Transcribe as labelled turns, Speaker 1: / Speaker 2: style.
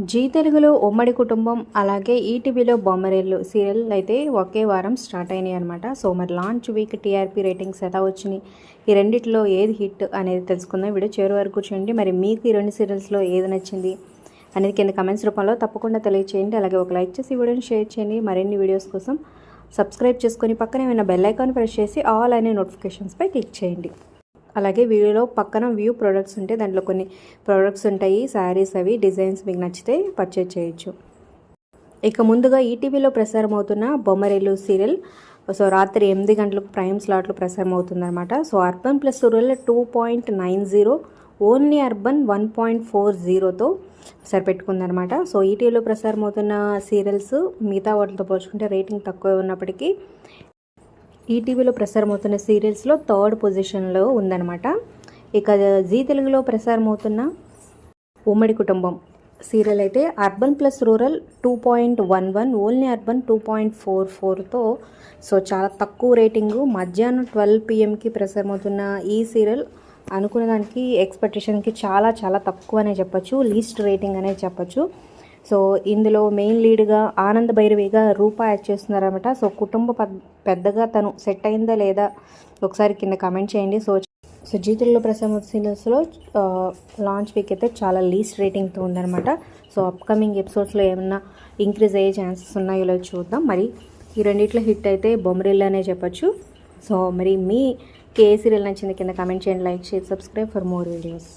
Speaker 1: G తెలుగులో ఉమ్మడి కుటుంబం అలాగే ఈటీవీలో బొమ్మరిల్లు సీరియల్ అయితే ఒకే వారం స్టార్ట్ అయినాయి అనమాట. సో మరి లాంచ్ వీక్ టీఆర్పీ రేటింగ్స్ ఎలా వచ్చినాయి, ఈ రెండిట్లో ఏది హిట్ అనేది తెలుసుకుందాం. వీడియో చివరి వరకు చూడండి. మరి మీకు ఈ రెండు సీరియల్స్లో ఏది నచ్చింది అనేది కింద కమెంట్స్ రూపంలో తప్పకుండా తెలియచేయండి. అలాగే ఒక లైక్ చేసి వీడియోని షేర్ చేయండి. మరిన్ని వీడియోస్ కోసం సబ్స్క్రైబ్ చేసుకొని పక్కనే ఉన్న బెల్ ఐకాన్ ప్రెస్ చేసి ఆల్ అనే నోటిఫికేషన్స్పై క్లిక్ చేయండి. అలాగే వీడియోలో పక్కన వ్యూ ప్రోడక్ట్స్ ఉంటే దాంట్లో కొన్ని ప్రోడక్ట్స్ ఉంటాయి, శారీస్, అవి డిజైన్స్ మీకు నచ్చితే పర్చేజ్ చేయొచ్చు. ఇక ముందుగా ఈటీవీలో ప్రసారం అవుతున్న బొమ్మరిల్లు సీరియల్ సో రాత్రి 8 గంటలకు ప్రైమ్ స్లాట్లో ప్రసారం అవుతుందన్నమాట. So urban plus rural 2.90, only urban 1.40తో సరిపెట్టుకుందనమాట. సో ఈటీవీలో ప్రసారం అవుతున్న సీరియల్స్ మిగతా వాటితో పోల్చుకుంటే రేటింగ్ తక్కువ ఉన్నప్పటికీ ఈటీవీలో ప్రసారం అవుతున్న సీరియల్స్లో 3rd పొజిషన్లో ఉందన్నమాట. ఇక జీ తెలుగులో ప్రసారం అవుతున్న ఉమ్మడి కుటుంబం సీరియల్ అయితే urban plus rural 2.11, only urban 2.44తో సో చాలా తక్కువ రేటింగు. మధ్యాహ్నం 12 PM ప్రసారం అవుతున్న ఈ సీరియల్ అనుకున్న దానికి ఎక్స్పెక్టేషన్కి చాలా చాలా తక్కువ అనే చెప్పచ్చు, లీస్ట్ రేటింగ్ అనే చెప్పచ్చు. సో ఇందులో మెయిన్ లీడ్గా ఆనంద్ భైరవిగా రూపా యాక్ట్ చేస్తున్నారనమాట. సో కుటుంబ పెద్దగా తను సెట్ అయిందా లేదా ఒకసారి కింద కమెంట్ చేయండి. సో జీతుల్లో ప్రసారం సీరియల్స్లో లాంచ్ వీక్ అయితే చాలా లీస్ట్ రేటింగ్తో ఉందన్నమాట. సో అప్కమింగ్ ఎపిసోడ్స్లో ఏమన్నా ఇంక్రీజ్ అయ్యే ఛాన్సెస్ ఉన్నాయో లేదో చూద్దాం. మరి ఈ రెండిట్లో హిట్ అయితే బొమ్మరిల్లు అనే చెప్పచ్చు. సో మరి మీ ఏ సీరియల్ నచ్చింది కింద కమెంట్ చేయండి, లైక్ చేసి సబ్స్క్రైబ్ ఫర్ మోర్ వీడియోస్.